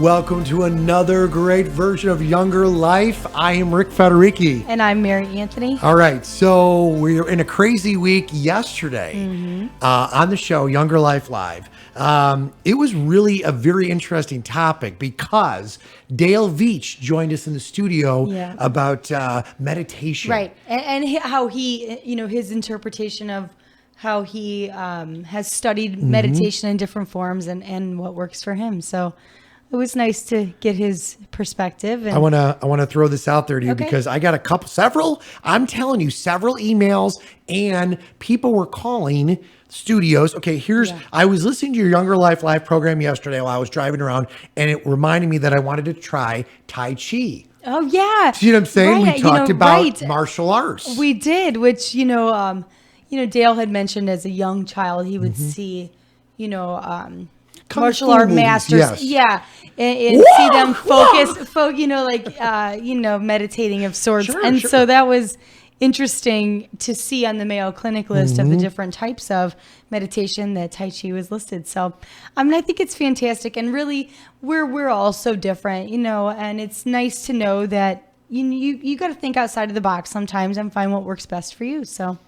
Welcome to another great version of Younger Life. I am Rick Federici. And I'm Mary Anthony. All right, so we're in a crazy week yesterday on the show, Younger Life Live. It was really a very interesting topic because Dale Veach joined us in the studio about meditation. Right, and how he, his interpretation of how he has studied meditation in different forms and what works for him. So it was nice to get his perspective. And I want to throw this out there to you because I got several emails and people were calling studios. Okay, I was listening to your Younger Life Live program yesterday while I was driving around, and it reminded me that I wanted to try Tai Chi. Oh yeah. See what I'm saying? Right. We talked about martial arts. We did, which, Dale had mentioned as a young child, he would see, martial art masters. Yes. And see them focus, meditating of sorts. So that was interesting to see on the Mayo Clinic list of the different types of meditation that Tai Chi was listed. So, I think it's fantastic. And really, we're all so different, and it's nice to know that you got to think outside of the box sometimes and find what works best for you. So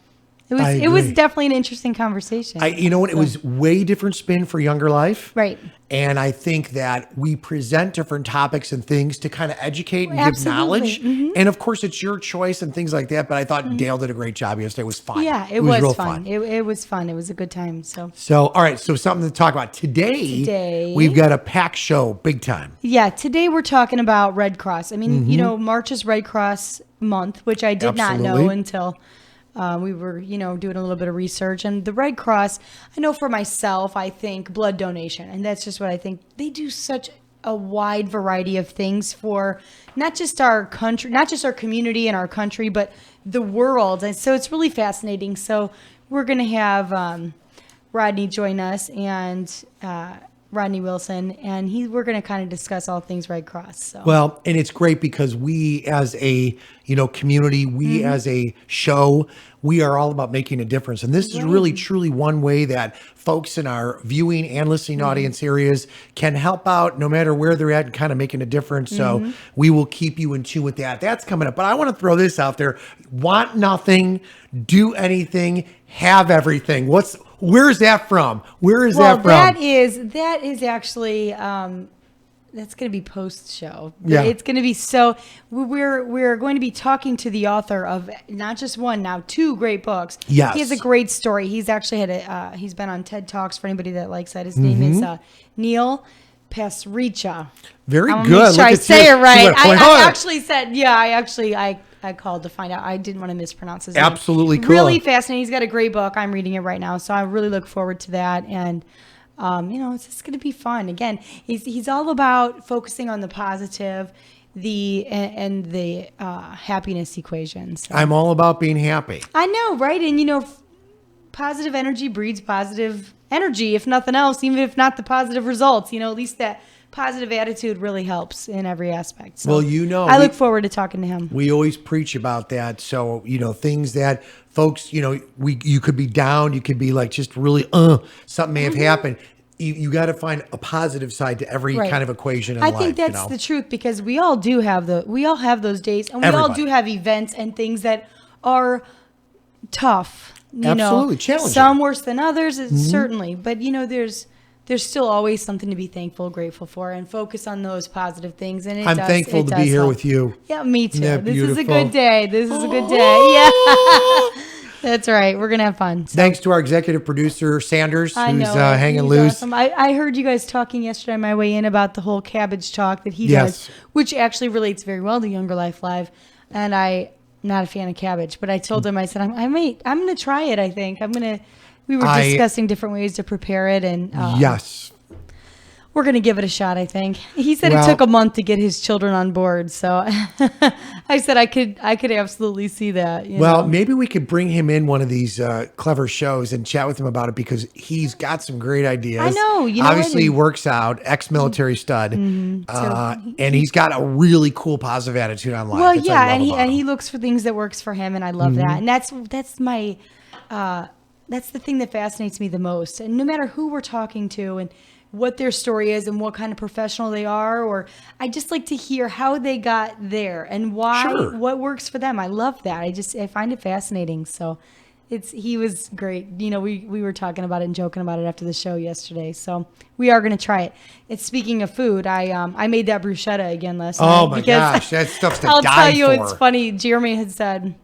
it was definitely an interesting conversation. It was way different spin for Younger Life. Right. And I think that we present different topics and things to kind of educate and give knowledge. And of course, it's your choice and things like that. But I thought Dale did a great job yesterday. It was fun. Yeah, it was real fun. It was fun. It was a good time. So all right. So something to talk about. Today we've got a packed show, big time. Yeah. Today we're talking about Red Cross. I mean, March is Red Cross month, which I did not know until we were, doing a little bit of research. And the Red Cross, I know for myself, I think blood donation. And that's just what I think. They do such a wide variety of things for not just our country, not just our community and our country, but the world. And so it's really fascinating. So we're going to have Rodney join us, and Rodney Wilson, and we're going to kind of discuss all things Red Cross. So. Well, and it's great because we as a, community, we as a show, we are all about making a difference. And this is really, truly one way that folks in our viewing and listening audience areas can help out no matter where they're at and kind of making a difference. So we will keep you in tune with that. That's coming up. But I want to throw this out there. Want nothing, do anything, have everything. Where is that from? Where is that from? That is actually that's going to be post show. Yeah. It's going to be we're going to be talking to the author of not just one, now two great books. Yes. He has a great story. He's actually he's been on TED Talks for anybody that likes that. His name is Neil Pasricha. Very I'm good. Make sure I say it right. I actually said, I called to find out. I didn't want to mispronounce his name. Absolutely cool. Really fascinating. He's got a great book. I'm reading it right now, so I really look forward to that. And it's just going to be fun. Again, he's all about focusing on the positive, the happiness equation. So. I'm all about being happy. I know, right? And positive energy breeds positive energy, if nothing else, even if not the positive results. At least that positive attitude really helps in every aspect. So I look forward to talking to him. We always preach about that. So, things that folks, you could be down, you could be like just really, something may have happened. You got to find a positive side to every kind of equation in life. I think that's the truth, because we all have those days, and we all do have events and things that are tough. Absolutely challenging. Some worse than others, certainly. But there's still always something to be thankful, grateful for, and focus on those positive things. And I'm thankful to be here with you. Yeah, me too. This is a good day. Yeah. That's right. We're going to have fun. So. Thanks to our executive producer, Sanders, who's hanging loose. Awesome. I heard you guys talking yesterday on my way in about the whole cabbage talk that he does, which actually relates very well to Younger Life Live. And I'm not a fan of cabbage, but I told him, I said, I'm going to try it, I think. We were discussing different ways to prepare it. And yes. We're going to give it a shot, I think. He said it took a month to get his children on board. So I said I could absolutely see that. Maybe we could bring him in one of these clever shows and chat with him about it, because he's got some great ideas. I know. Obviously, he works out, ex-military stud. And he's got a really cool, positive attitude on life. Well, yeah, and he looks for things that works for him, and I love that. And that's my that's the thing that fascinates me the most. And no matter who we're talking to and what their story is and what kind of professional they are, or I just like to hear how they got there and why, Sure. what works for them. I love that. I find it fascinating. So he was great. You know, we were talking about it and joking about it after the show yesterday. So we are going to try it. It's speaking of food. I made that bruschetta again last night. Oh my gosh, that stuff's to I'll die tell you, for. it's funny. Jeremy had said,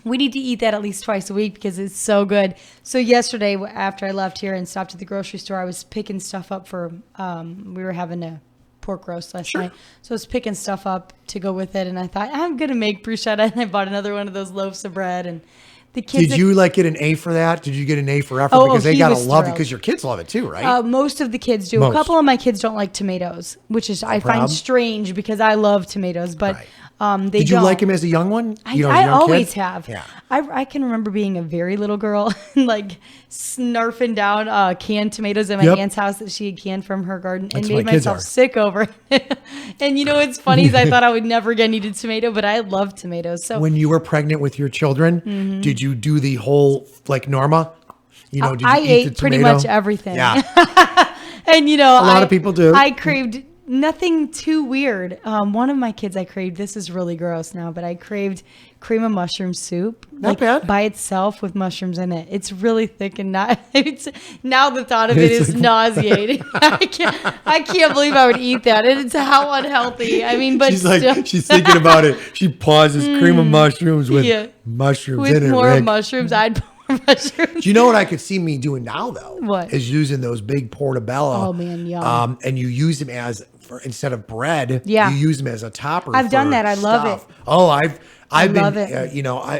we need to eat that at least twice a week because it's so good. So yesterday, after I left here and stopped at the grocery store, I was picking stuff up for, we were having a pork roast last night. So I was picking stuff up to go with it. And I thought, I'm going to make bruschetta. And I bought another one of those loaves of bread. And the kids... Did you get an A for that? Did you get an A for effort? Oh, because they he got to was love it thrilled. because your kids love it too, right? Most of the kids do. Most. A couple of my kids don't like tomatoes, which is I problem. find strange because I love tomatoes. But Right. they Did you don't. like him as a young one? I as a I young always kid? have. Yeah. I can remember being a very little girl and snarfing down canned tomatoes at my Yep. aunt's house that she had canned from her garden That's and what made my kids myself are. sick over it. And what's funny is I thought I would never again eat a tomato, but I love tomatoes. So When you were pregnant with your children, Mm-hmm. did you do the whole Norma? Did you I eat ate the pretty tomato? much everything. Yeah. And a lot of people do. I craved nothing too weird. One of my kids I craved, this is really gross now, but I craved cream of mushroom soup. Not bad. By itself with mushrooms in it. It's really thick and now the thought of it It's is nauseating. I can't believe I would eat that. And it's how unhealthy. I mean, but still, She's thinking about it. She pauses cream of mushrooms with Yeah. mushrooms with in it. more Rick. mushrooms, I'd put more mushrooms. Do you know what I could see me doing now though? What? Is using those big portobello. Oh, man, yum. And you use them instead of bread. Yeah. You use them as a topper. I've done for that. I love stuff. it. Oh, I've been, love it.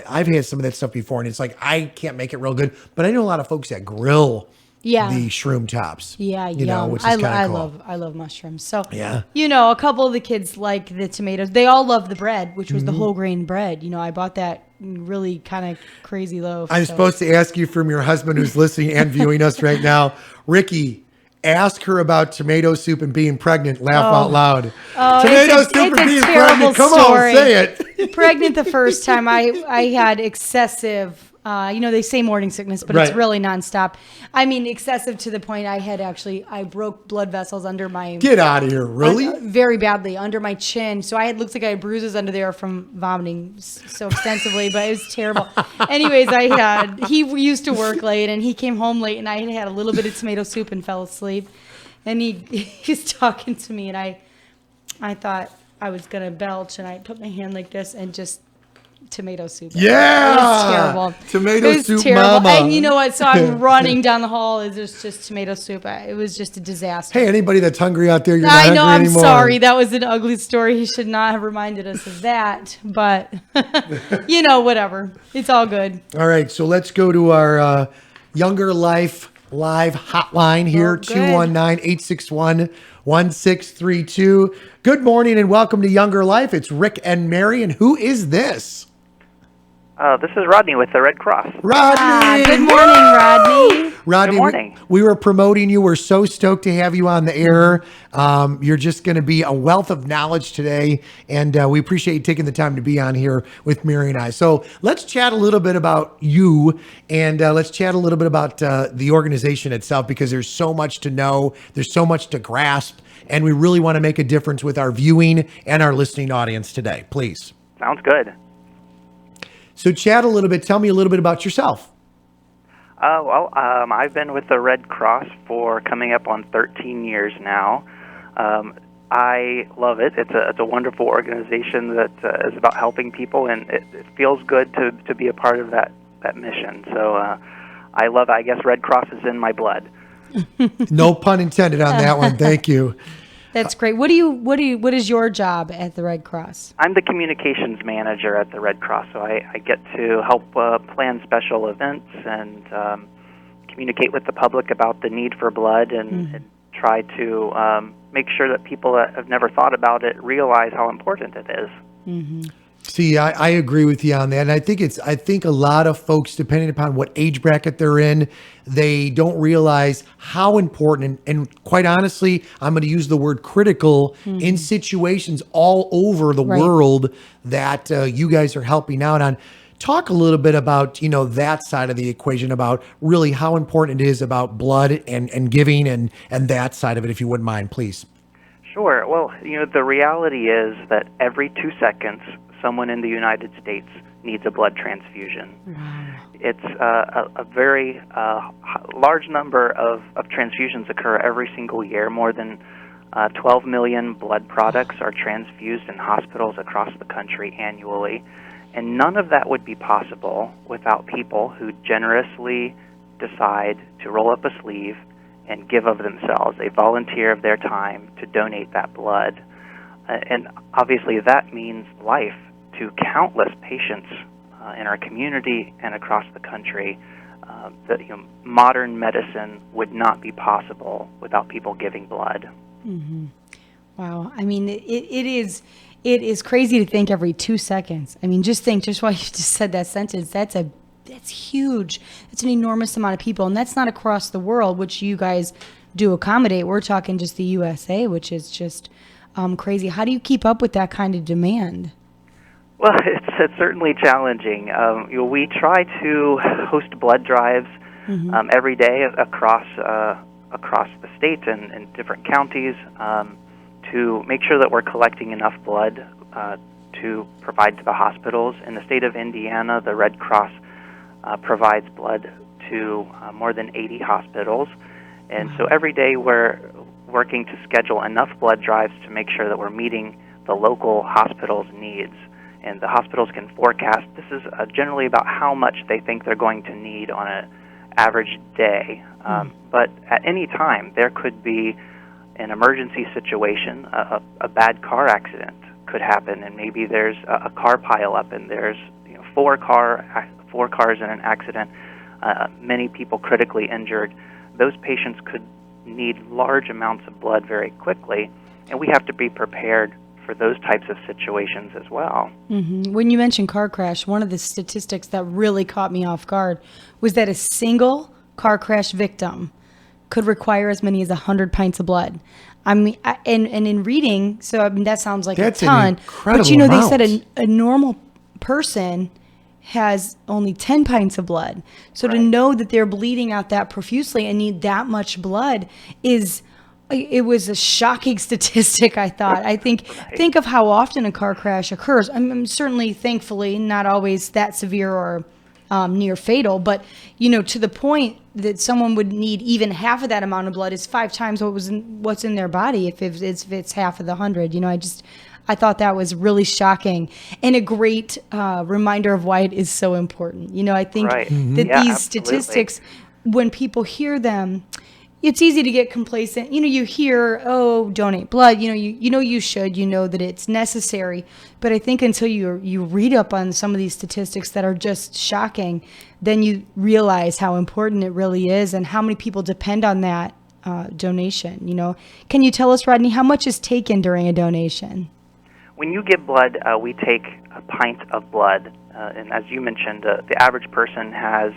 I've had some of that stuff before, and it's like I can't make it real good, but I know a lot of folks that grill Yeah. the shroom tops. Yeah, which is kind of cool. I love mushrooms. So Yeah. a couple of the kids like the tomatoes. They all love the bread, which was Mm-hmm. the whole grain bread. I bought that really kind of crazy loaf. I'm so. supposed to ask you from your husband who's listening and viewing us right now, Ricky. Ask her about tomato soup and being pregnant. Laugh out loud. Tomato it's soup and a being terrible pregnant. Come story. on, say it. Pregnant the first time, I had excessive. They say morning sickness, but Right. it's really nonstop. I mean, excessive to the point I broke blood vessels under my. Get out of here. Really? Very badly under my chin. So looks like I had bruises under there from vomiting so extensively, but it was terrible. Anyways, he used to work late and he came home late and I had a little bit of tomato soup and fell asleep. And he was talking to me and I thought I was going to belch and I put my hand like this and just tomato soup. Yeah. It was terrible. Tomato It was soup terrible. mama. And you know what? So I'm running down the hall. There's just tomato soup. It was just a disaster. Hey, anybody that's hungry out there, you're not I hungry know. I'm anymore. sorry. That was an ugly story. He should not have reminded us of that. But, whatever. It's all good. All right, so let's go to our Younger Life live hotline here, Oh, good. 219-861-1632. Good morning and welcome to Younger Life. It's Rick and Mary, and who is this? This is Rodney with the Red Cross. Rodney! Good morning, Rodney. Rodney, Good morning. We were promoting you. We're so stoked to have you on the air. You're just going to be a wealth of knowledge today, and we appreciate you taking the time to be on here with Mary and I. So let's chat a little bit about you, and let's chat a little bit about the organization itself, because there's so much to know. There's so much to grasp, and we really want to make a difference with our viewing and our listening audience today. Please. Sounds good. So chat a little bit. Tell me a little bit about yourself. I've been with the Red Cross for coming up on 13 years now. I love it. It's a wonderful organization that is about helping people, and it feels good to be a part of that mission. So I love it. I guess Red Cross is in my blood. No pun intended on that one. Thank you. That's great. What is your job at the Red Cross? I'm the communications manager at the Red Cross, so I get to help plan special events and communicate with the public about the need for blood and try to make sure that people that have never thought about it realize how important it is. Mm-hmm. See, I agree with you on that. And I think a lot of folks, depending upon what age bracket they're in, they don't realize how important, and quite honestly, I'm going to use the word critical in situations all over the Right. world that you guys are helping out on. Talk a little bit about, that side of the equation, about really how important it is about blood and giving and that side of it, if you wouldn't mind, please. Sure. Well, the reality is that every 2 seconds, someone in the United States needs a blood transfusion. Wow. It's a very large number of transfusions occur every single year. More than 12 million blood products are transfused in hospitals across the country annually. And none of that would be possible without people who generously decide to roll up a sleeve and give of themselves. They volunteer of their time to donate that blood. And obviously that means life to countless patients in our community and across the country. That modern medicine would not be possible without people giving blood. Mm-hmm. Wow. I mean, it is crazy to think every 2 seconds. I mean, just while you just said that sentence, that's huge. That's an enormous amount of people. And that's not across the world, which you guys do accommodate. We're talking just the USA, which is just crazy. How do you keep up with that kind of demand? Well, it's certainly challenging. We try to host blood drives every day across the state and different counties to make sure that we're collecting enough blood to provide to the hospitals. In the state of Indiana, the Red Cross provides blood to more than 80 hospitals. And so every day we're working to schedule enough blood drives to make sure that we're meeting the local hospital's needs. And the hospitals can forecast. This is generally about how much they think they're going to need on an average day. But at any time, there could be an emergency situation. A bad car accident could happen, and maybe there's a car pileup, and there's four cars in an accident, many people critically injured. Those patients could need large amounts of blood very quickly, and we have to be prepared for those types of situations as well. Mm-hmm. When you mentioned car crash, one of the statistics that really caught me off guard was that a single car crash victim could require as many as 100 pints of blood. I mean, and in reading, so I mean that sounds like That's a ton. an incredible But they amount. said a normal person has only 10 pints of blood. So to know that they're bleeding out that profusely and need that much blood it was a shocking statistic, I thought. I think of how often a car crash occurs. I'm certainly, thankfully, not always that severe or near fatal, but to the point that someone would need even half of that amount of blood is 5 times what's in their body if it's half of the 100. I thought that was really shocking and a great reminder of why it is so important. I think that these absolutely. statistics, when people hear them, it's easy to get complacent. You hear, oh, donate blood. You should. That it's necessary. But I think until you read up on some of these statistics that are just shocking, then you realize how important it really is and how many people depend on that donation. Can you tell us, Rodney, how much is taken during a donation? When you give blood, we take a pint of blood. And as you mentioned, the average person has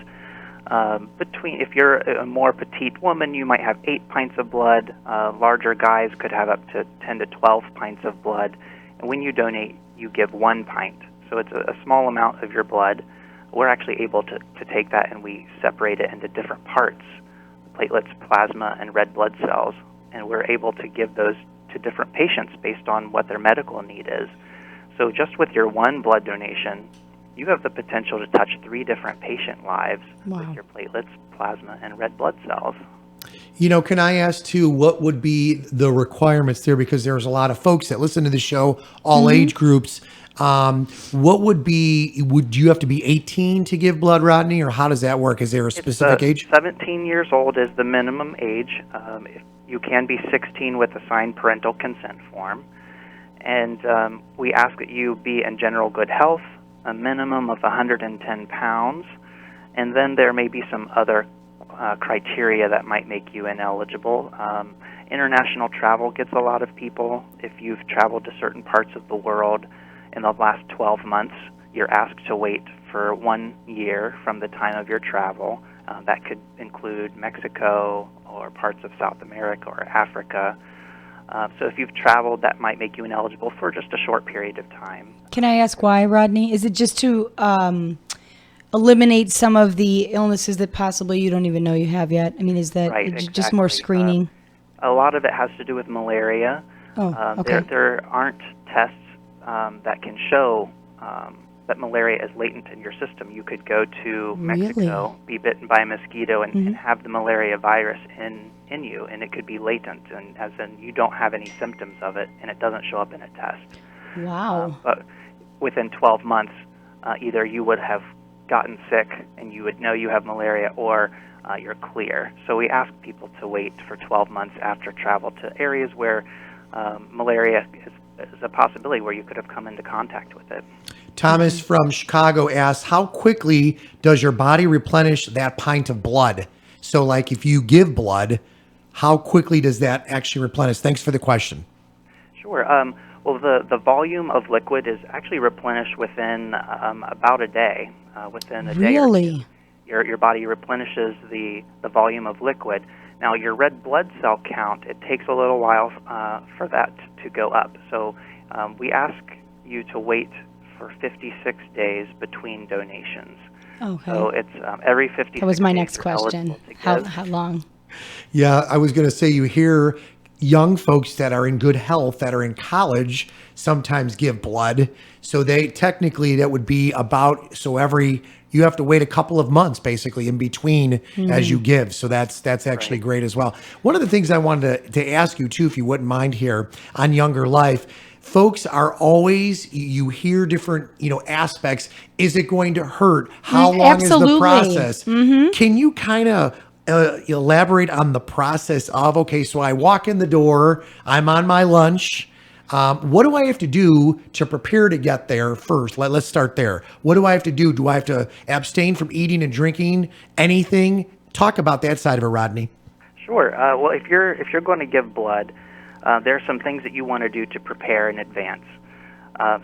if you're a more petite woman, you might have 8 pints of blood. Larger guys could have up to 10 to 12 pints of blood. And when you donate, you give 1 pint. So it's a small amount of your blood. We're actually able to take that and we separate it into different parts, platelets, plasma, and red blood cells. And we're able to give those to different patients based on what their medical need is. So just with your 1 blood donation, you have the potential to touch 3 different patient lives with your platelets, plasma, and red blood cells. Can I ask too, what would be the requirements there? Because there's a lot of folks that listen to the show, all age groups. What would you have to be 18 to give blood, Rodney, or how does that work? Is there a specific age? 17 years old is the minimum age. You can be 16 with a signed parental consent form. And we ask that you be in general good health, a minimum of 110 pounds, and then there may be some other criteria that might make you ineligible. International travel gets a lot of people. If you've traveled to certain parts of the world in the last 12 months, you're asked to wait for 1 year from the time of your travel. That could include Mexico or parts of South America or Africa. So if you've traveled, that might make you ineligible for just a short period of time. Can I ask why, Rodney? Is it just to eliminate some of the illnesses that possibly you don't even know you have yet? I mean, is that Right, just more exactly. screening? A lot of it has to do with malaria. Oh, okay. There aren't tests that can show that malaria is latent in your system. You could go to Mexico, be bitten by a mosquito, and have the malaria virus in you, and it could be latent, and as in you don't have any symptoms of it, and it doesn't show up in a test. Wow. But within 12 months, either you would have gotten sick and you would know you have malaria, or you're clear. So we ask people to wait for 12 months after travel to areas where malaria is a possibility, where you could have come into contact with it. Thomas from Chicago asks, how quickly does your body replenish that pint of blood? So like if you give blood, how quickly does that actually replenish? Thanks for the question. Sure. Well, the volume of liquid is actually replenished within about a day. Within a day or two, your body replenishes the volume of liquid. Now, your red blood cell count, it takes a little while for that to go up. So we ask you to wait for 56 days between donations. Okay. So it's every 56 days. That was my next you're question. eligible to give. How long? Yeah, I was going to say, you hear young folks that are in good health, that are in college, sometimes give blood. So they technically, that would be about, you have to wait a couple of months basically in between as you give. So that's actually great as well. One of the things I wanted to ask you too, if you wouldn't mind, here on Younger Life, folks are always, you hear different, aspects. Is it going to hurt? How long is the process? Can you kind of elaborate on the process of, okay, so I walk in the door, I'm on my lunch. What do I have to do to prepare to get there first? Let's start there. What do I have to do? Do I have to abstain from eating and drinking anything? Talk about that side of it, Rodney. Sure. Well, if you're going to give blood, there are some things that you want to do to prepare in advance.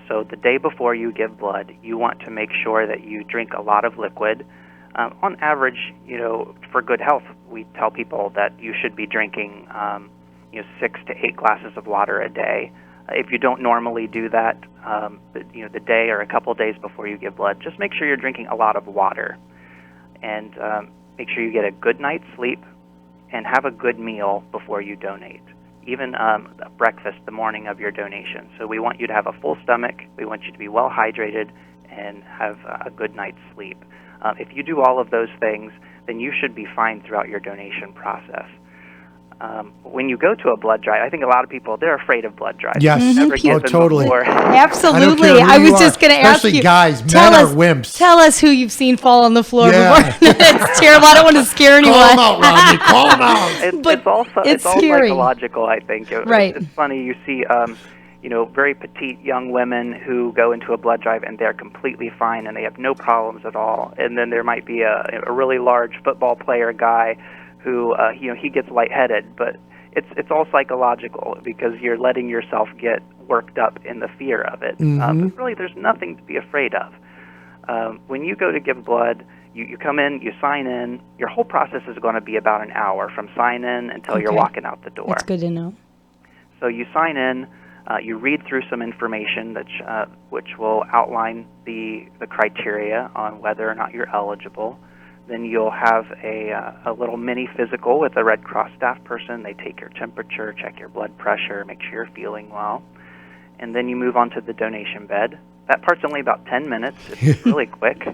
So the day before you give blood, you want to make sure that you drink a lot of liquid. On average, for good health, we tell people that you should be drinking, 6 to 8 glasses of water a day. If you don't normally do that, the day or a couple days before you give blood, just make sure you're drinking a lot of water, and make sure you get a good night's sleep, and have a good meal before you donate. Even a breakfast the morning of your donation. So we want you to have a full stomach. We want you to be well hydrated and have a good night's sleep. If you do all of those things, then you should be fine throughout your donation process. When you go to a blood drive, I think a lot of people, they're afraid of blood drives. Yes. Never give them Totally. before. Absolutely. I was just going to ask you. Especially guys, men tell are us, wimps. Tell us who you've seen fall on the floor Yeah. before. It's terrible. I don't want to scare anyone. Call them out, Rodney. Call them out. But It's all scary. psychological, I think. Right. It's funny, you see very petite young women who go into a blood drive and they're completely fine and they have no problems at all. And then there might be a really large football player guy who he gets lightheaded, but it's all psychological because you're letting yourself get worked up in the fear of it. But really, there's nothing to be afraid of. When you go to give blood, you come in, you sign in. Your whole process is going to be about an hour from sign in until you're walking out the door. That's good to know. So you sign in, you read through some information which will outline the criteria on whether or not you're eligible. Then you'll have a little mini physical with a Red Cross staff person. They take your temperature, check your blood pressure, make sure you're feeling well. And then you move on to the donation bed. That part's only about 10 minutes. It's really quick.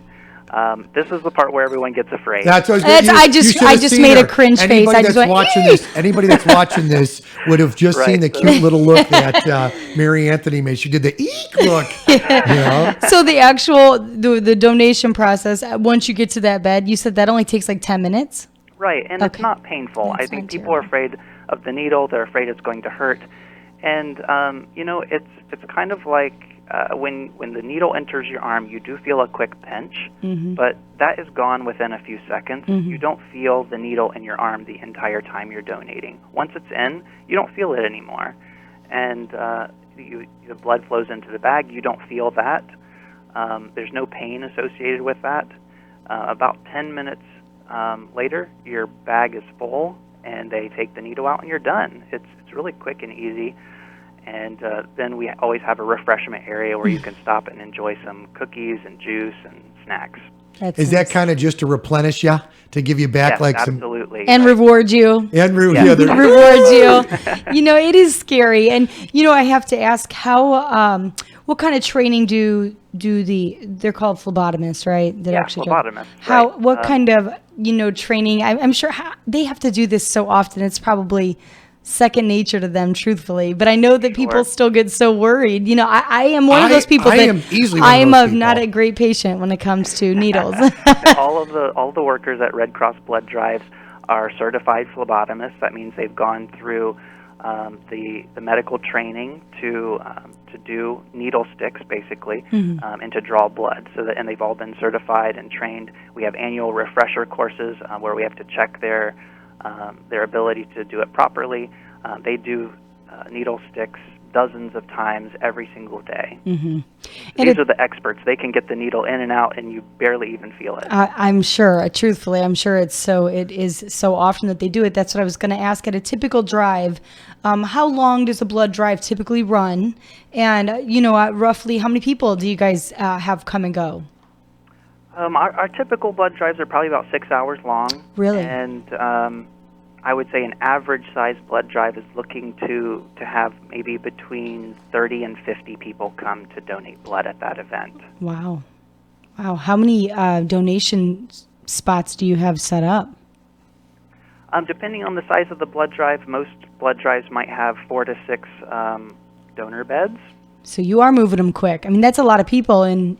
This is the part where everyone gets afraid. That's what I just made a cringe face. I just went, anybody that's watching this would have just seen the cute little look that Mary Anthony made. She did the eek look. So the actual the donation process, once you get to that bed, you said that only takes like 10 minutes? Right, and it's not painful. I think people are afraid of the needle. They're afraid it's going to hurt. And, it's kind of like when the needle enters your arm, you do feel a quick pinch, but that is gone within a few seconds. You don't feel the needle in your arm the entire time you're donating. Once it's in, you don't feel it anymore. And the blood flows into the bag. You don't feel that. There's no pain associated with that. About 10 minutes later, your bag is full, and they take the needle out, and you're done. It's really quick and easy. And then we always have a refreshment area where you can stop and enjoy some cookies and juice and snacks. Is that kind of just to replenish you, to give you back Yes, like some absolutely. and reward you? and Rewards you. It is scary. And, I have to ask what kind of training do they're called phlebotomists, right? That phlebotomists. What kind of, training? I'm sure they have to do this so often. It's probably second nature to them, truthfully. But I know that people still get so worried. I am one of those people I'm not a great patient when it comes to needles. all of the workers at Red Cross blood drives are certified phlebotomists. That means they've gone through the medical training to do needle sticks, basically, and to draw blood. And they've all been certified and trained. We have annual refresher courses where we have to check their ability to do it properly. They do needle sticks dozens of times every single day. These are the experts. They can get the needle in and out, and you barely even feel it. I'm sure, truthfully, it is so often that they do it. That's what I was going to ask. At a typical drive, how long does a blood drive typically run? And, roughly how many people do you guys have come and go? Our typical blood drives are probably about 6 hours long. Really? And I would say an average-sized blood drive is looking to have maybe between 30 and 50 people come to donate blood at that event. Wow. How many donation spots do you have set up? Depending on the size of the blood drive, most blood drives might have 4 to 6 donor beds. So you are moving them quick. That's a lot of people and,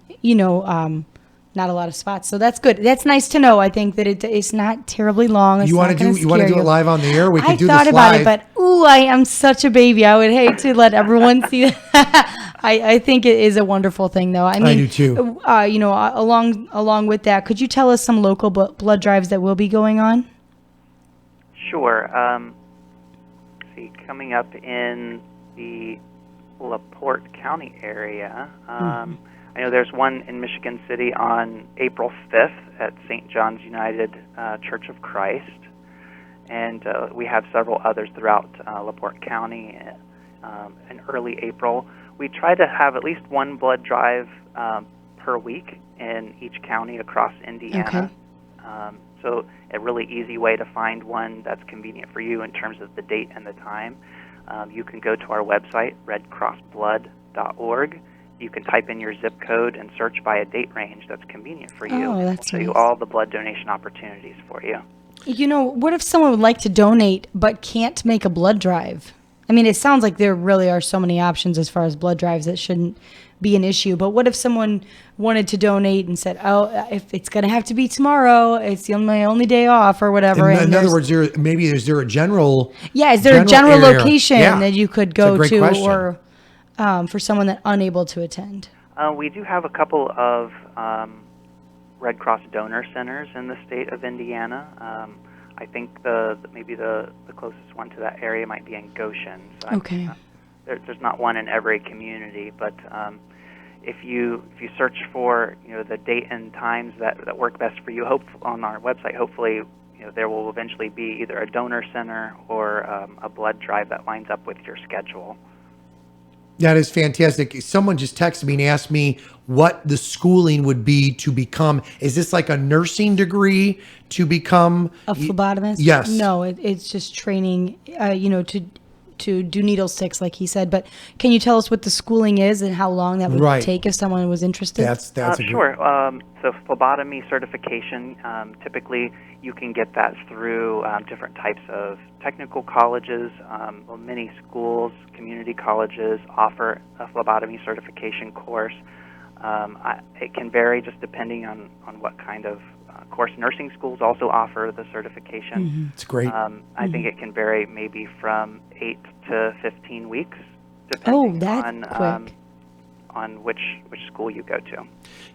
not a lot of spots. So that's good. That's nice to know. I think that it's not terribly long. You want to do it live on the air? We can do this live. I thought about it, but I am such a baby. I would hate to let everyone see that. I think it is a wonderful thing, though. I do too. Along with that, could you tell us some local blood drives that will be going on? Sure. Coming up in the LaPorte County area. I know there's one in Michigan City on April 5th at St. John's United Church of Christ, and we have several others throughout LaPorte County in early April. We try to have at least one blood drive per week in each county across Indiana. Okay. So a really easy way to find one that's convenient for you in terms of the date and the time. You can go to our website, redcrossblood.org. You can type in your zip code and search by a date range that's convenient for you. Oh, that's We'll show you nice. all the blood donation opportunities for you. What if someone would like to donate but can't make a blood drive? It sounds like there really are so many options as far as blood drives that shouldn't be an issue. But what if someone wanted to donate and said, if it's going to have to be tomorrow, it's my only day off or whatever. In other words, is there a general is there a general area? Location that you could go to question. or for someone that's unable to attend? We do have a couple of Red Cross donor centers in the state of Indiana. I think maybe the closest one to that area might be in Goshen. So okay. There's not one in every community, but if you search for the date and times that work best for you, on our website, hopefully there will eventually be either a donor center or a blood drive that lines up with your schedule. That is fantastic. Someone just texted me and asked me what the schooling would be to become. Is this like a nursing degree to become a phlebotomist? Yes. No, it's just training, to do needle sticks, like he said. But can you tell us what the schooling is and how long that would take if someone was interested? That's sure. So phlebotomy certification, typically you can get that through different types of technical colleges. Many schools, community colleges offer a phlebotomy certification course. It can vary just depending on what kind of course. Nursing schools also offer the certification. It's great. I think it can vary maybe from 8 to 15 weeks, depending on which school you go to.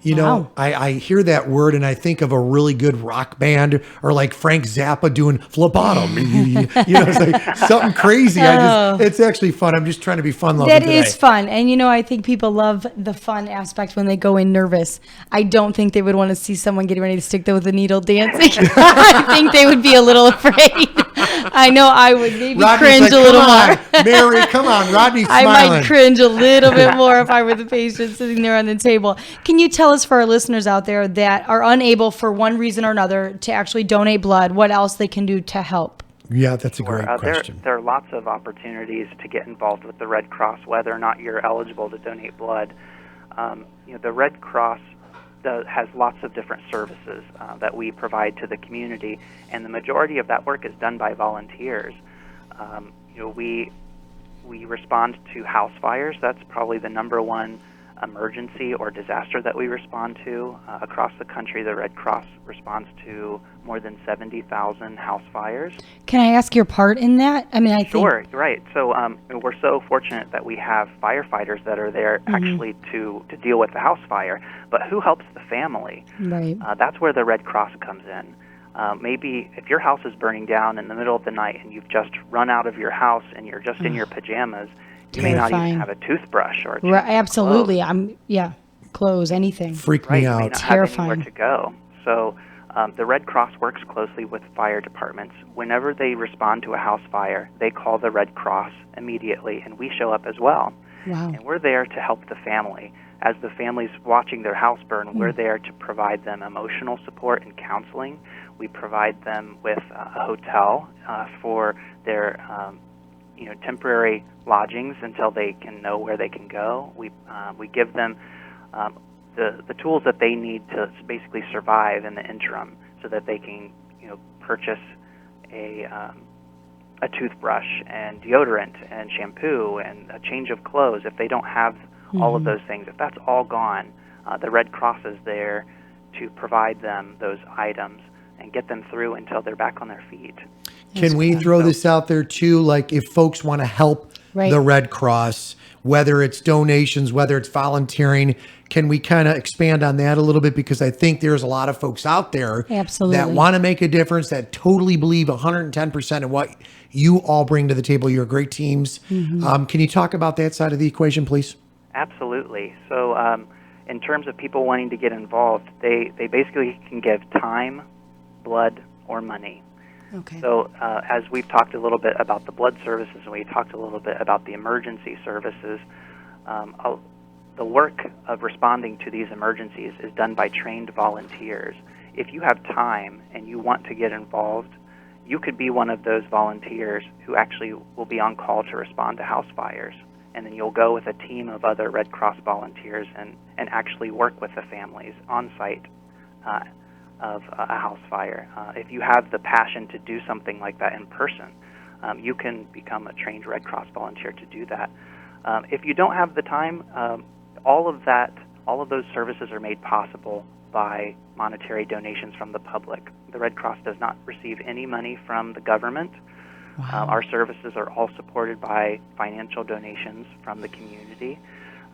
Wow. I hear that word and I think of a really good rock band or like Frank Zappa doing phlebotomy. It's like something crazy. It's actually fun. I'm just trying to be fun loving today. That is fun. And I think people love the fun aspect when they go in nervous. I don't think they would want to see someone getting ready to stick them with a needle dancing. I think they would be a little afraid. I know I would maybe Rodney's cringe like, a little come more. on, Mary, come on. Rodney's I smiling. might cringe a little bit more if I were the patient sitting there on the table. Can you tell us, for our listeners out there that are unable for one reason or another to actually donate blood, what else they can do to help? Yeah, that's a Sure. great question. There are lots of opportunities to get involved with the Red Cross, whether or not you're eligible to donate blood. The Red Cross has lots of different services that we provide to the community, and the majority of that work is done by volunteers. We respond to house fires. That's probably the number one emergency or disaster that we respond to. Across the country, the Red Cross responds to more than 70,000 house fires. Can I ask your part in that? I mean, I think... Sure, right. So we're so fortunate that we have firefighters that are there actually to deal with the house fire. But who helps the family? Right. That's where the Red Cross comes in. Maybe if your house is burning down in the middle of the night and you've just run out of your house and you're just in your pajamas, you may not even have a toothbrush or a change of absolutely. clothes. Clothes, anything. Freak Right, me you may out. not Terrifying. have anywhere to go. So the Red Cross works closely with fire departments. Whenever they respond to a house fire, they call the Red Cross immediately, and we show up as well. Wow. And we're there to help the family. As the family's watching their house burn, we're there to provide them emotional support and counseling. We provide them with a hotel for their temporary lodgings until they can know where they can go. We give them the tools that they need to basically survive in the interim, so that they can purchase a toothbrush and deodorant and shampoo and a change of clothes. If they don't have all of those things, if that's all gone, the Red Cross is there to provide them those items and get them through until they're back on their feet. Can we throw this out there too? Like, if folks want to help the Red Cross, whether it's donations, whether it's volunteering, can we kind of expand on that a little bit? Because I think there's a lot of folks out there that want to make a difference, that totally believe 110% in what you all bring to the table. You're great teams. Can you talk about that side of the equation, please? Absolutely. So in terms of people wanting to get involved, they basically can give time, blood, or money. Okay. So as we've talked a little bit about the blood services and we talked a little bit about the emergency services, the work of responding to these emergencies is done by trained volunteers. If you have time and you want to get involved, you could be one of those volunteers who actually will be on call to respond to house fires. And then you'll go with a team of other Red Cross volunteers and actually work with the families on site of a house fire. If you have the passion to do something like that in person, you can become a trained Red Cross volunteer to do that. If you don't have the time, all of those services are made possible by monetary donations from the public. The Red Cross does not receive any money from the government. Wow. Our services are all supported by financial donations from the community,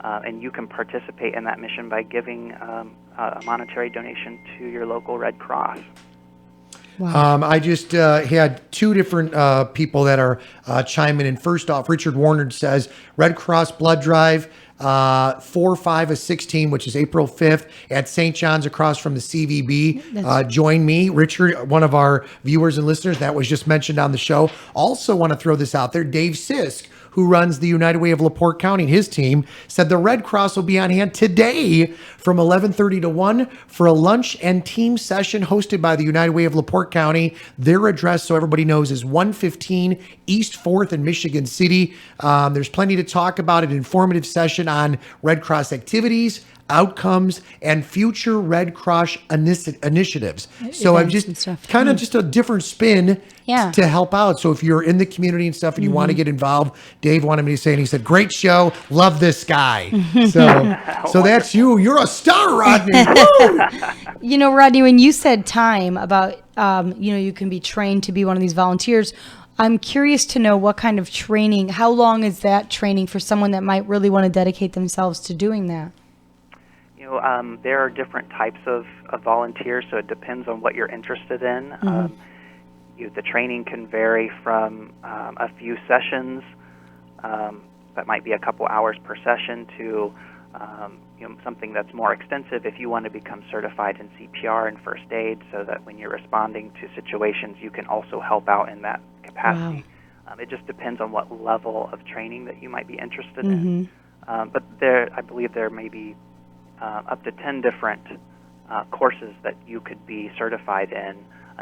and you can participate in that mission by giving a monetary donation to your local Red Cross. Wow. I just had two different people that are chiming in. First off, Richard Warner says Red Cross blood drive 4/5/16, which is April 5th at St. John's across from the CVB. Join me, Richard, one of our viewers and listeners that was just mentioned on the show. Also want to throw this out there. Dave Sisk, who runs the United Way of LaPorte County, his team, said the Red Cross will be on hand today from 11:30 to 1 for a lunch and team session hosted by the United Way of LaPorte County. Their address, so everybody knows, is 115 East 4th in Michigan City. There's plenty to talk about, an informative session on Red Cross activities, outcomes, and future Red Cross initiatives. So I'm just kind of just a different spin to help out. So if you're in the community and stuff and you want to get involved, Dave wanted me to say, and he said, great show. Love this guy. So that's you. You're a star, Rodney. Woo! Rodney, when you said time about, you can be trained to be one of these volunteers, I'm curious to know what kind of training, how long is that training for someone that might really want to dedicate themselves to doing that? There are different types of volunteers, so it depends on what you're interested in. The training can vary from a few sessions, that might be a couple hours per session, to something that's more extensive if you want to become certified in CPR and first aid, so that when you're responding to situations, you can also help out in that capacity. It just depends on what level of training that you might be interested in. But I believe there may be up to 10 different courses that you could be certified in,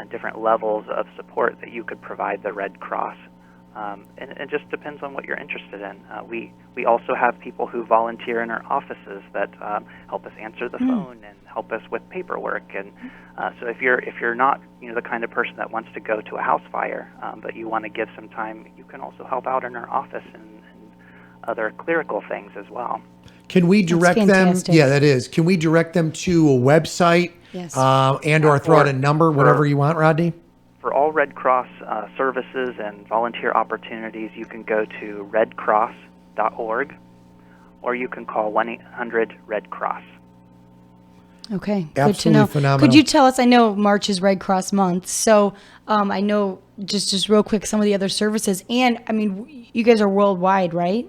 different levels of support that you could provide the Red Cross. And it just depends on what you're interested in. We also have people who volunteer in our offices that help us answer the phone and help us with paperwork. And so if you're not the kind of person that wants to go to a house fire, but you want to give some time, you can also help out in our office and other clerical things as well. Can we direct them? Yeah, that is. Can we direct them to a website? Yes. Or throw out a number, whatever you want, Rodney? For all Red Cross services and volunteer opportunities, you can go to redcross.org, or you can call 1-800-RED-CROSS. Okay, good Absolutely to know. phenomenal. Could you tell us, I know March is Red Cross Month, so I know just real quick some of the other services, and I mean, you guys are worldwide, right?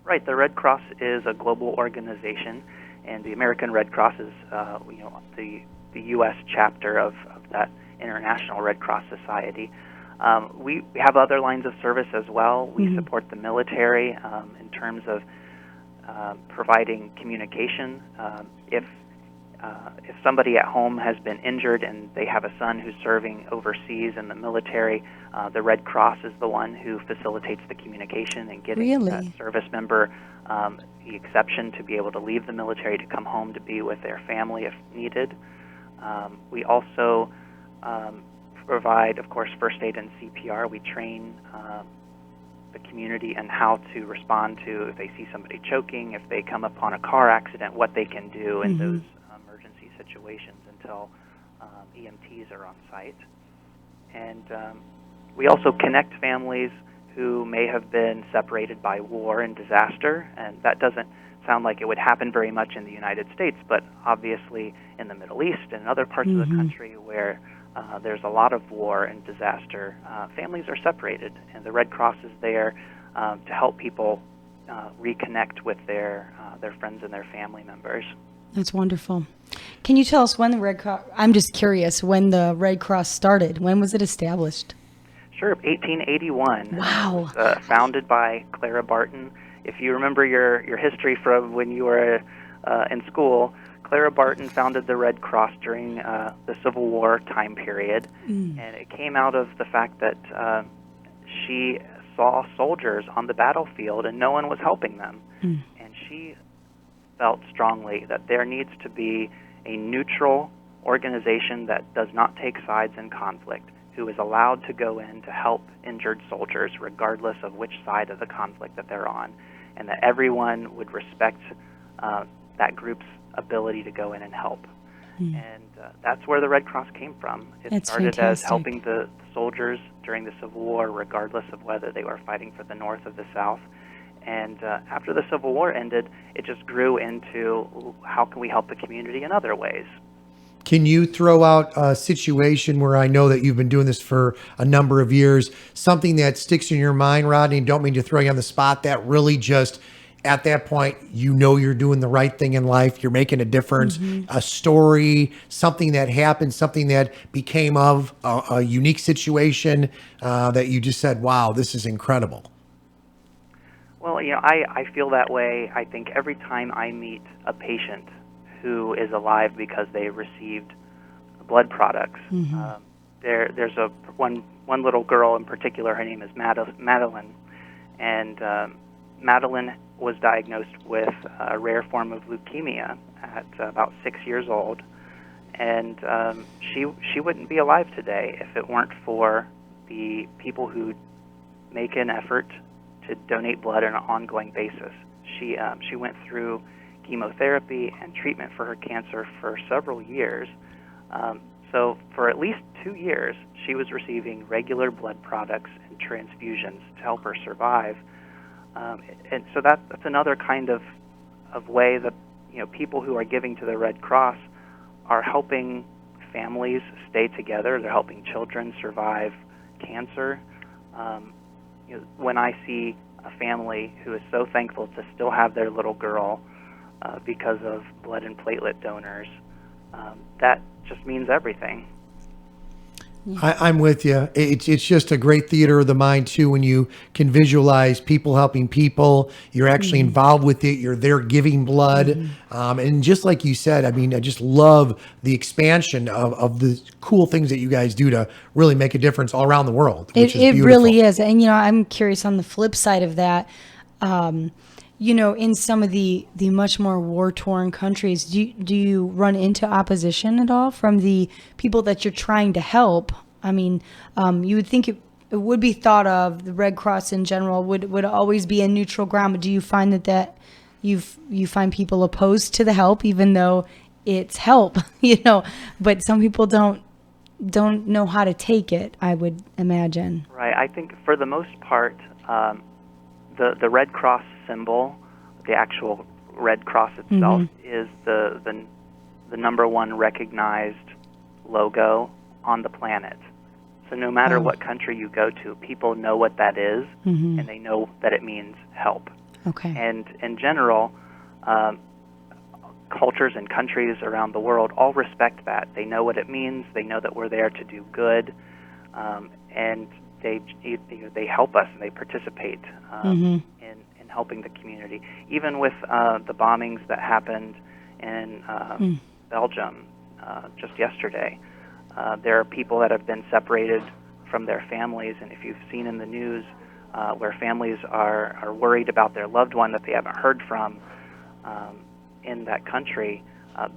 Right, the Red Cross is a global organization, and the American Red Cross is the U.S. chapter of that International Red Cross Society. We have other lines of service as well. We support the military in terms of providing communication. If somebody at home has been injured and they have a son who's serving overseas in the military, the Red Cross is the one who facilitates the communication and getting that service member the exception to be able to leave the military to come home to be with their family if needed. We also provide, of course, first aid and CPR. We train the community in how to respond to if they see somebody choking, if they come upon a car accident, what they can do in those emergency situations until EMTs are on site. And we also connect families who may have been separated by war and disaster, and that doesn't sound like it would happen very much in the United States, but obviously in the Middle East and other parts of the country where there's a lot of war and disaster, families are separated, and the Red Cross is there to help people reconnect with their friends and their family members. That's wonderful. Can you tell us when the Red Cross, I'm just curious, when the Red Cross started? When was it established? Sure, 1881. Wow. It was founded by Clara Barton. If you remember your history from when you were in school, Clara Barton founded the Red Cross during the Civil War time period, and it came out of the fact that she saw soldiers on the battlefield and no one was helping them. And she felt strongly that there needs to be a neutral organization that does not take sides in conflict, who is allowed to go in to help injured soldiers regardless of which side of the conflict that they're on, and that everyone would respect that group's ability to go in and help. And that's where the Red Cross came from. It started as helping the soldiers during the Civil War regardless of whether they were fighting for the North or the South. And after the Civil War ended, it just grew into how can we help the community in other ways. Can you throw out a situation where I know that you've been doing this for a number of years, something that sticks in your mind, Rodney? Don't mean to throw you on the spot, that really just at that point, you're doing the right thing in life, you're making a difference, a story, something that happened, something that became of a unique situation that you just said, wow, this is incredible. Well, I feel that way. I think every time I meet a patient who is alive because they received blood products. There's one little girl in particular. Her name is Madeline, and Madeline was diagnosed with a rare form of leukemia at about 6 years old, and she wouldn't be alive today if it weren't for the people who make an effort to donate blood on an ongoing basis. She went through chemotherapy and treatment for her cancer for several years. So for at least 2 years, she was receiving regular blood products and transfusions to help her survive. And so that's another kind of way that people who are giving to the Red Cross are helping families stay together. They're helping children survive cancer. When I see a family who is so thankful to still have their little girl because of blood and platelet donors, that just means everything. I'm with you. It's just a great theater of the mind too when you can visualize people helping people. You're actually involved with it. You're there giving blood, and just like you said, I mean, I just love the expansion of the cool things that you guys do to really make a difference all around the world. Which is It beautiful. really is, and I'm curious on the flip side of that. In some of the much more war-torn countries, do you run into opposition at all from the people that you're trying to help? I mean, you would think it would be thought of, the Red Cross in general would always be a neutral ground, but do you find that you find people opposed to the help, even though it's help, but some people don't know how to take it, I would imagine. Right. I think for the most part, the Red Cross symbol, the actual Red Cross itself, is the number one recognized logo on the planet. So no matter what country you go to, people know what that is, and they know that it means help. Okay. And in general, cultures and countries around the world all respect that. They know what it means. They know that we're there to do good, and they help us and they participate in helping the community. Even with the bombings that happened in Belgium just yesterday, there are people that have been separated from their families, and if you've seen in the news where families are worried about their loved one that they haven't heard from in that country,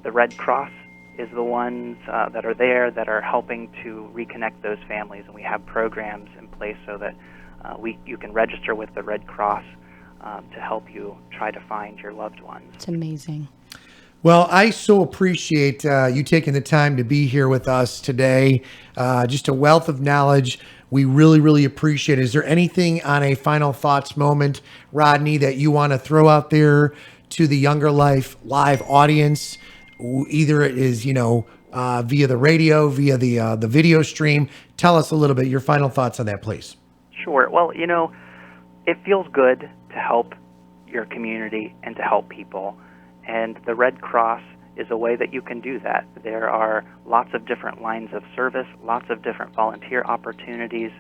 the Red Cross is the ones that are there that are helping to reconnect those families, and we have programs in place so that you can register with the Red Cross to help you try to find your loved ones. It's amazing. Well, I so appreciate you taking the time to be here with us today. Just a wealth of knowledge. We really, really appreciate it. Is there anything on a final thoughts moment, Rodney, that you want to throw out there to the Younger Life live audience? Either it is, via the radio, via the video stream. Tell us a little bit, your final thoughts on that, please. Sure. Well, it feels good to help your community and to help people. And the Red Cross is a way that you can do that. There are lots of different lines of service, lots of different volunteer opportunities.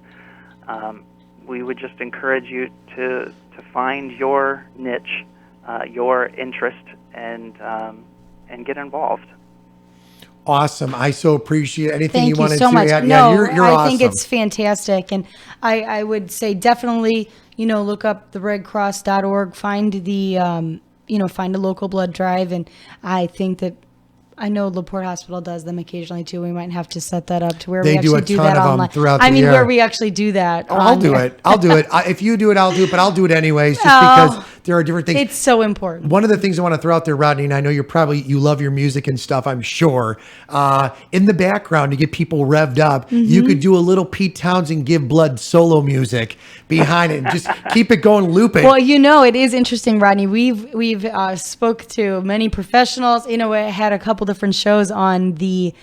We would just encourage you to find your niche, your interest, and get involved. Awesome. I so appreciate anything Thank you wanted so to much. add. No, Yeah, you're I awesome. think it's fantastic. And I would say definitely, look up the redcross.org, find the, find a local blood drive. And I think that, I know LaPorte Hospital does them occasionally too. We might have to set that up to where They we do actually a do ton that of them online. throughout the year. Where we actually do that. Oh, I'll do it. I'll do it. If you do it, I'll do it, but I'll do it anyways just because there are different things. It's so important. One of the things I want to throw out there, Rodney, and I know you love your music and stuff, I'm sure. In the background to get people revved up, you could do a little Pete Townsend Give Blood solo music behind it and just keep it going, loop it. Well, it is interesting, Rodney. We've spoke to many professionals. We had a couple different shows on the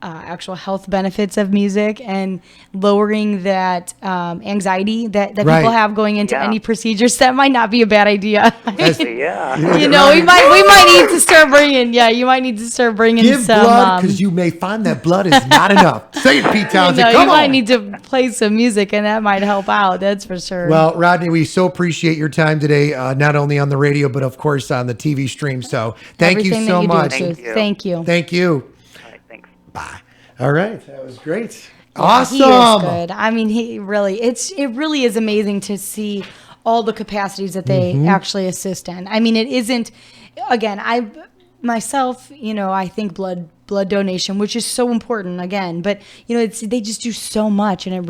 actual health benefits of music and lowering that anxiety that Right. people have going into Yeah. any procedures. That might not be a bad idea. Yeah. we might need to start bringing. Yeah, you might need to start bringing Give some blood because you may find that blood is not enough. Say it, Pete Townsend. you Come on. might need to play some music, and that might help out. That's for sure. Well, Rodney, we so appreciate your time today, not only on the radio, but of course on the TV stream. So thank Everything you that so do, much. too. Thank you. Thank you. Thank you. All right, thanks. Bye. All right. That was great. Yeah, Awesome. he is good. I mean, it really is amazing to see all the capacities that they actually assist in. I mean, it isn't, again, I think blood donation, which is so important again, but they just do so much, and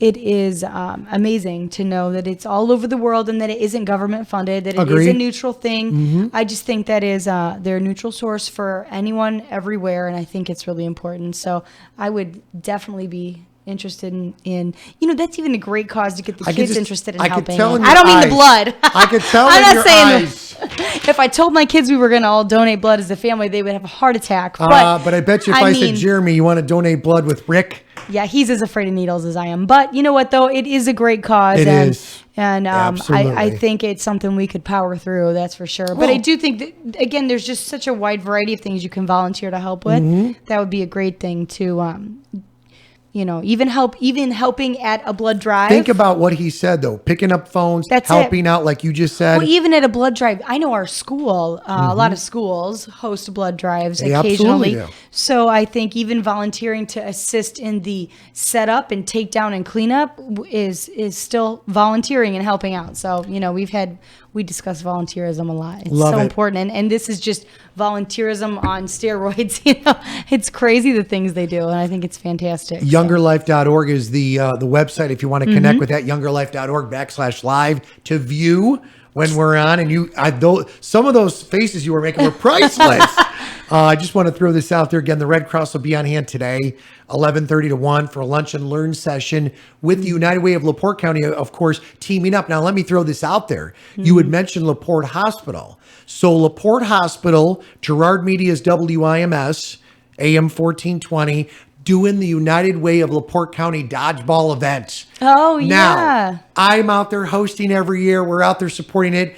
it is amazing to know that it's all over the world and that it isn't government funded, that it is Agreed. a neutral thing. I just think that is they're a neutral source for anyone everywhere, and I think it's really important. So I would definitely be interested in that's even a great cause to get the kids interested in I could helping. tell in I don't your mean the blood. I could tell I'm in not your saying eyes. if I told my kids we were going to all donate blood as a family, they would have a heart attack. But I bet you if I said, mean, Jeremy, you want to donate blood with Rick, Yeah, he's as afraid of needles as I am. But you know what, though? It is a great cause. It is. And I think it's something we could power through, that's for sure. But I do think that, again, there's just such a wide variety of things you can volunteer to help with. Mm-hmm. That would be a great thing to, even helping at a blood drive. Think about what he said, though. Picking up phones, helping out, like you just said. Well, even at a blood drive, I know our school, a lot of schools host blood drives occasionally. Absolutely do. So I think even volunteering to assist in the setup and takedown and cleanup is still volunteering and helping out. So, we discuss volunteerism a lot. It's so important. And this is just volunteerism on steroids. It's crazy the things they do. And I think it's fantastic. YoungerLife.org is the website if you want to connect with that. YoungerLife.org/live to view when we're on. And some of those faces you were making were priceless. I just want to throw this out there again. The Red Cross will be on hand today, 11:30 to 1 for a lunch and learn session with the United Way of LaPorte County, of course, teaming up. Now, let me throw this out there. You had mentioned LaPorte Hospital. So LaPorte Hospital, Girard Media's WIMS, AM 1420, doing the United Way of LaPorte County dodgeball event. Oh, yeah. Now, I'm out there hosting every year. We're out there supporting it.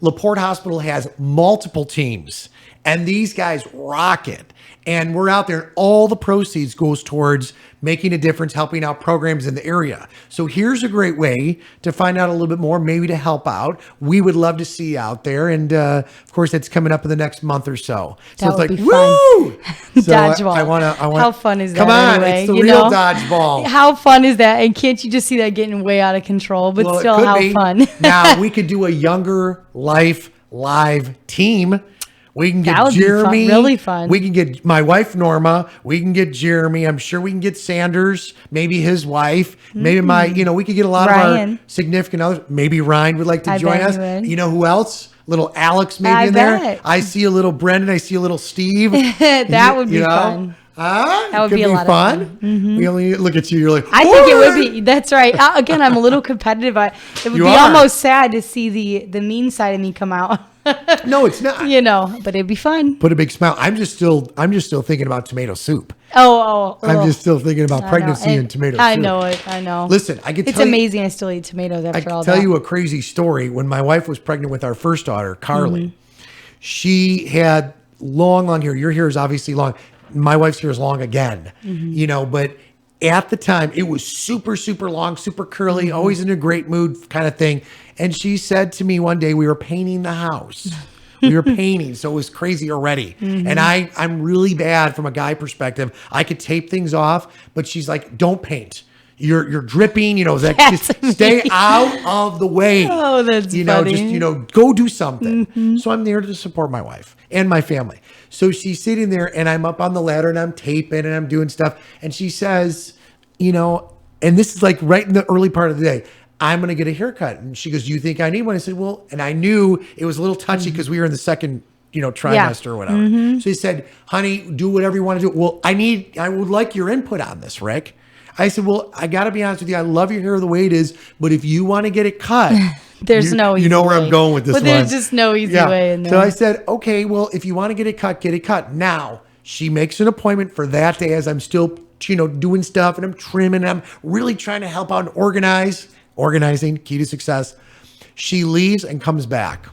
LaPorte Hospital has multiple teams, and these guys rock it. And we're out there, and all the proceeds goes towards making a difference, helping out programs in the area. So here's a great way to find out a little bit more, maybe to help out. We would love to see you out there. And of course, it's coming up in the next month or so. So that it's like, woo! So dodgeball. I want to. How fun is that? Come on, anyway? it's the real dodgeball. How fun is that? And can't you just see that getting way out of control? But still, how fun. Now, we could do a Younger Life live team. We can get Jeremy. Really fun. We can get my wife, Norma. We can get Jeremy. I'm sure we can get Sanders, maybe his wife, maybe we could get a lot of our significant others. Maybe Ryan would like to join us. You know who else? Little Alex maybe in there. I see a little Brendan. I see a little Steve. That would be fun. That would be a lot of fun. Mm-hmm. We only look at you. You're like, I think it would be. That's right. Again, I'm a little competitive. It would be almost sad to see the mean side of me come out. No, it's not. But it'd be fun. Put a big smile. I'm just still thinking about tomato soup. I'm just still thinking about pregnancy and tomato soup. I know it. I know. Listen, it's amazing. I still eat tomatoes after all that. I can tell you a crazy story. When my wife was pregnant with our first daughter, Carly, she had long hair. Your hair is obviously long. My wife's hair is long again, but at the time it was super, super long, super curly, always in a great mood kind of thing. And she said to me one day, we were painting the house. We were painting, so it was crazy already. And I'm really bad from a guy perspective. I could tape things off, but she's like, don't paint. You're dripping, just stay out of the way. Oh, that's funny. Just, go do something. So I'm there to support my wife and my family. So she's sitting there and I'm up on the ladder and I'm taping and I'm doing stuff. And she says, and this is like right in the early part of the day, I'm going to get a haircut. And she goes, you think I need one? I said, well, and I knew it was a little touchy because we were in the second, trimester or whatever. So he said, honey, do whatever you want to do. Well, I would like your input on this, Rick. I said, well, I got to be honest with you. I love your hair the way it is, but if you want to get it cut, there's no easy you know where way. I'm going with this but there's just no easy way in there. So I said, okay, well, if you want to get it cut, get it cut. Now, she makes an appointment for that day as I'm still, doing stuff and I'm trimming and I'm really trying to help out and organizing, key to success. She leaves and comes back.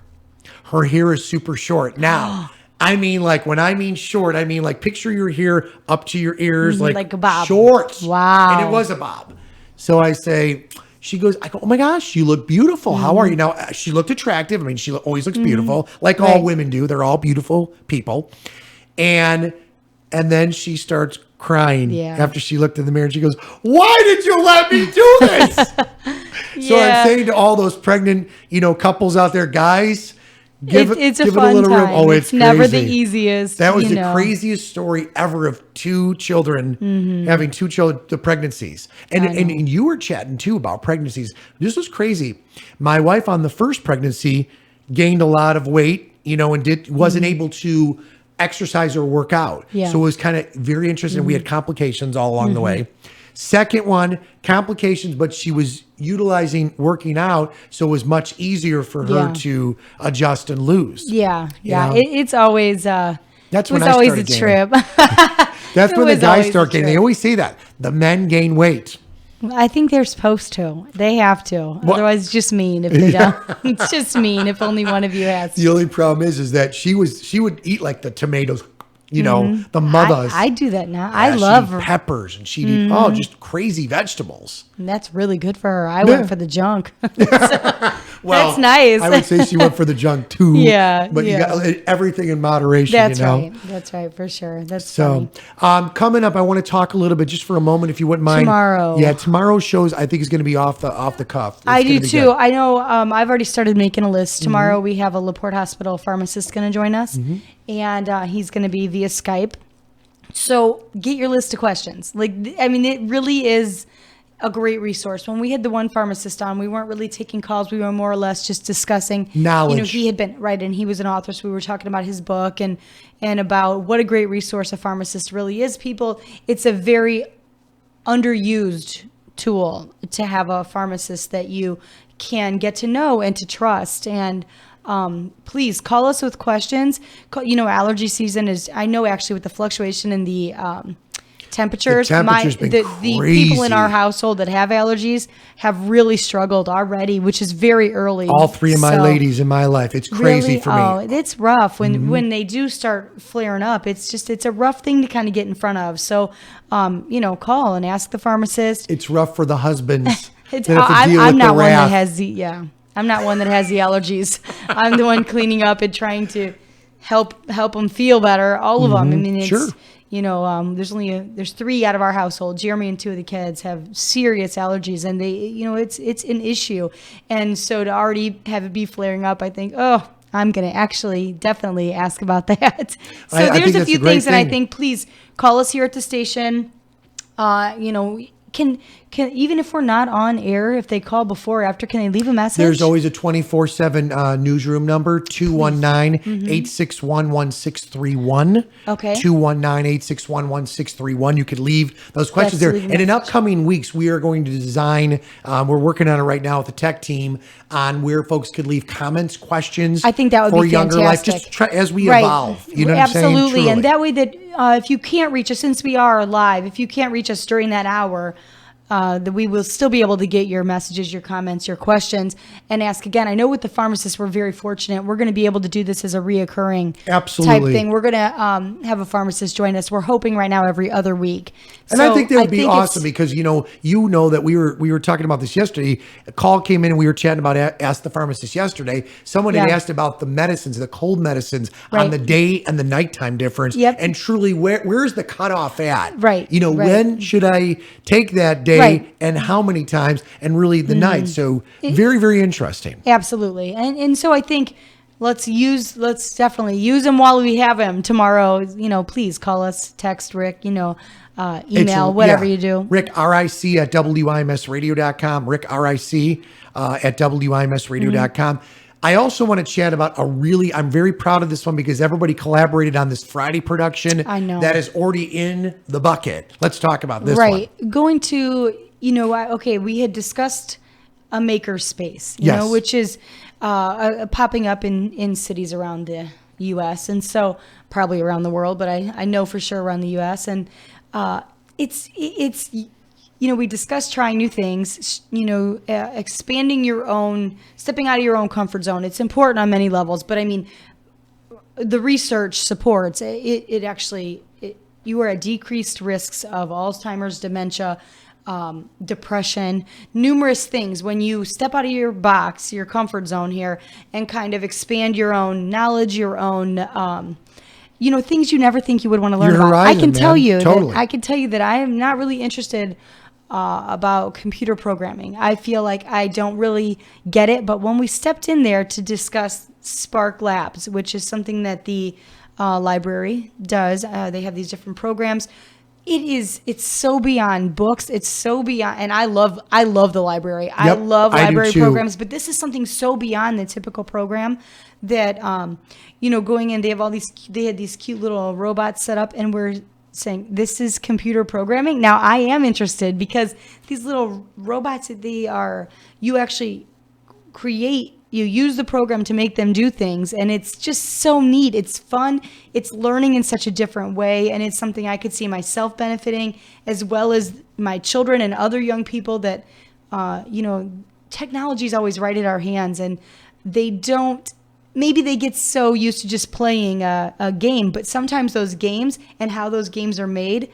Her hair is super short. Now, I mean, like, when I mean short, I mean, like, picture your hair up to your ears, like a bob. Shorts. Wow. And it was a bob. So I go, oh my gosh, you look beautiful. How are you? Now, she looked attractive. I mean, she always looks beautiful, like all women do. They're all beautiful people. And then she starts crying after she looked in the mirror and she goes, why did you let me do this? So I'm saying to all those pregnant, couples out there, guys, give it a little room. Oh, it's never the easiest. That was the craziest story ever of two children having two children, the pregnancies. And you were chatting too about pregnancies. This was crazy. My wife on the first pregnancy gained a lot of weight, and wasn't able to exercise or work out. So it was kind of very interesting. We had complications all along the way. Second one, complications, but she was utilizing working out, so it was much easier for her to adjust and lose. It's always that's it was when I always started a trip. That's It when the was guys always start the gaining. They truth. always say that. The men gain weight. I think they're supposed to. They have to. Otherwise, it's just mean if they don't. It's just mean if only one of you has to. The only problem is that she would eat like the tomatoes, the mothers. I do that now. Yeah, I love she'd her. eat peppers and she'd eat just crazy vegetables. And that's really good for her. I Yeah. went for the junk. Well, That's nice. I would say she went for the junk too. Yeah, But you yeah. got everything in moderation. That's you know? right. That's right, for sure. That's So, funny. coming up, I want to talk a little bit just for a moment, if you wouldn't mind. Tomorrow. Yeah, tomorrow's shows I think is going to be off the cuff. It's I gonna do be too. good. I know I've already started making a list. Tomorrow we have a LaPorte Hospital pharmacist going to join us, and he's going to be via Skype. So get your list of questions. It really is a great resource. When we had the one pharmacist on, we weren't really taking calls. We were more or less just discussing Knowledge. he had been right, and he was an author, so we were talking about his book and about what a great resource a pharmacist really is. It's a very underused tool to have a pharmacist that you can get to know and to trust. And please call us with questions. Allergy season is, I know actually with the fluctuation in the temperatures, The temperature's been the people in our crazy. household that have allergies have really struggled already, which is very early. All three of my So, ladies in my life. It's crazy really, for me. Oh, it's rough when they do start flaring up. It's a rough thing to kind of get in front of. So, call and ask the pharmacist. It's rough for the husbands. It's, that have to deal I'm with not the one that wrath. has I'm not one that has the allergies. I'm the one cleaning up and trying to help them feel better. All of them. I mean, it's, Sure. there's 3 out of our household. Jeremy and 2 of the kids have serious allergies, and they, it's an issue. And so to already have it be flaring up, I think, I'm going to actually definitely ask about that. So I think there's a that's few a great things, and I thing. think please call us here at the station. Can even if we're not on air, if they call before or after, can they leave a message? There's always a 24/7 newsroom number, 219-861-1631. Okay. 219-861-1631. You could leave those questions That's there. to leave a And in message. upcoming weeks, we are going to design, we're working on it right now with the tech team, on where folks could leave comments, questions. I think that would for be Younger Life, fantastic. just as we Right. evolve. You know what I'm saying? Absolutely. Truly. And that way that if you can't reach us, since we are live, if you can't reach us during that hour, that we will still be able to get your messages, your comments, your questions, and ask again. I know with the pharmacists, we're very fortunate. We're going to be able to do this as a reoccurring type Absolutely. thing. We're going to have a pharmacist join us. We're hoping right now every other week. And I think that would be it's- awesome because you know that we were talking about this yesterday. A call came in and we were chatting about Ask the Pharmacist yesterday. Someone had Yeah. asked about the medicines, the cold medicines Right. on the day and the nighttime difference. Yep. And truly, where's the cutoff at? Right, right. When should I take that day Right. and how many times and really the night? So very, very interesting. Absolutely. And so I think let's definitely use them while we have them tomorrow. Please call us, text Rick, email, whatever you do. Rick, RIC at WIMSradio.com. Rick, RIC at WIMSradio.com. I also want to chat about I'm very proud of this one because everybody collaborated on this Friday production. I know. That is already in the bucket. Let's talk about this Right. one. Going to, we had discussed a maker space, Yes. which is popping up in cities around the U.S. and so probably around the world, but I know for sure around the U.S. And it's we discussed trying new things, expanding stepping out of your own comfort zone. It's important on many levels, but I mean, the research supports it actually, you are at decreased risks of Alzheimer's, dementia, depression, numerous things when you step out of your box, your comfort zone here, and kind of expand your own knowledge, your own things you never think you would want to learn Your about. horizon, I can tell man. you Totally. that I can tell you that I am not really interested about computer programming. I feel like I don't really get it, but when we stepped in there to discuss Spark Labs, which is something that the library does, they have these different programs. It's so beyond books. It's so beyond, and I love the library. I Yep, love I do library too. programs, but this is something so beyond the typical program that, going in, they had these cute little robots set up, and we're saying this is computer programming. Now I am interested because these little robots, you actually create you use the program to make them do things, and it's just so neat. It's fun. It's learning in such a different way, and it's something I could see myself benefiting, as well as my children and other young people that, technology is always right at our hands, and maybe they get so used to just playing a game, but sometimes those games and how those games are made,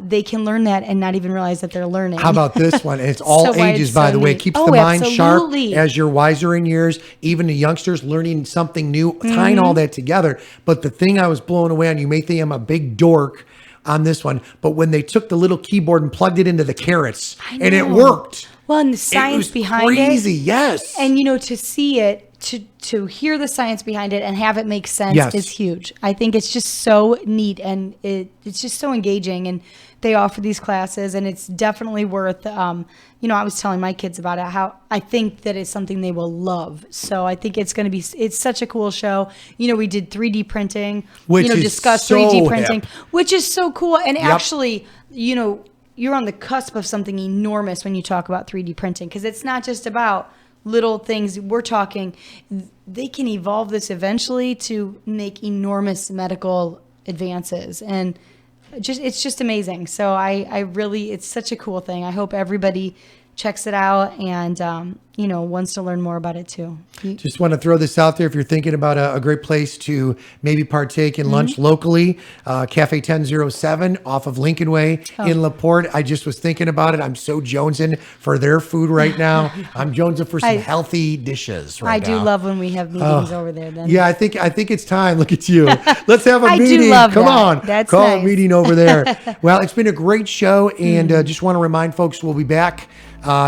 they can learn that and not even realize that they're learning. How about this one? And it's all So ages, it's by so the way. neat. Keeps Oh, the mind absolutely. sharp as you're wiser in years. Even the youngsters learning something new, tying all that together. But the thing I was blown away on, you may think I'm a big dork on this one, but when they took the little keyboard and plugged it into the carrots, and it know. worked. Well, and the It science was behind crazy, it. yes. And, to see it, to hear the science behind it and have it make sense Yes. is huge. I think it's just so neat, and it's just so engaging. And they offer these classes, and it's definitely worth, I was telling my kids about it, how I think that it's something they will love. So I think it's going to it's such a cool show. We did 3D printing, Which is discuss so 3D printing, hip. which is so cool. And actually, you're on the cusp of something enormous when you talk about 3D printing, because it's not just about little things. We're talking, they can evolve this eventually to make enormous medical advances, and it's just amazing. So I really, it's such a cool thing. I hope everybody checks it out and, wants to learn more about it too. Just want to throw this out there. If you're thinking about a great place to maybe partake in lunch locally, Cafe 1007 off of Lincoln Way in LaPorte. I just was thinking about it. I'm so jonesing for their food right now. I'm jonesing for some healthy dishes right now. I do love when we have meetings over there then. Yeah, I think it's time. Look at you. Let's have a I do meeting. love Come that. on. That's Call a nice. meeting over there. Well, it's been a great show, and just want to remind folks we'll be back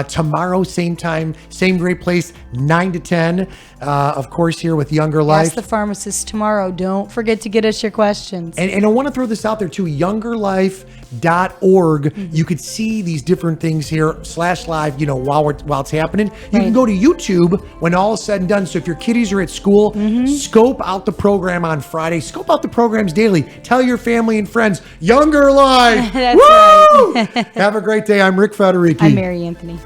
tomorrow, same time, same great place, 9 to 10. Of course, here with Younger Life. Ask the pharmacist tomorrow. Don't forget to get us your questions. And I want to throw this out there too, YoungerLife.org. You could see these different things here /live, while it's happening. You can go to YouTube when all is said and done. So if your kiddies are at school, scope out the program on Friday. Scope out the programs daily. Tell your family and friends, Younger Life. That's Woo! right. Have a great day. I'm Rick Federici. I'm Mary Anthony.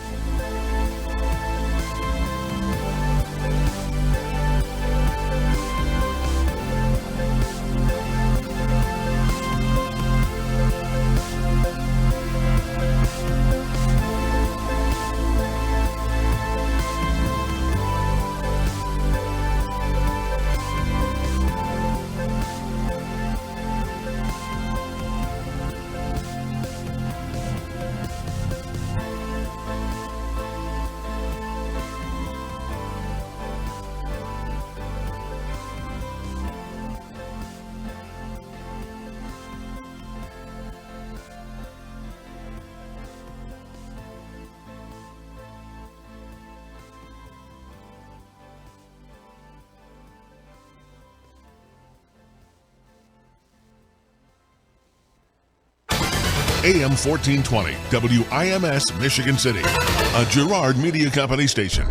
AM 1420, WIMS Michigan City, a Girard Media Company station.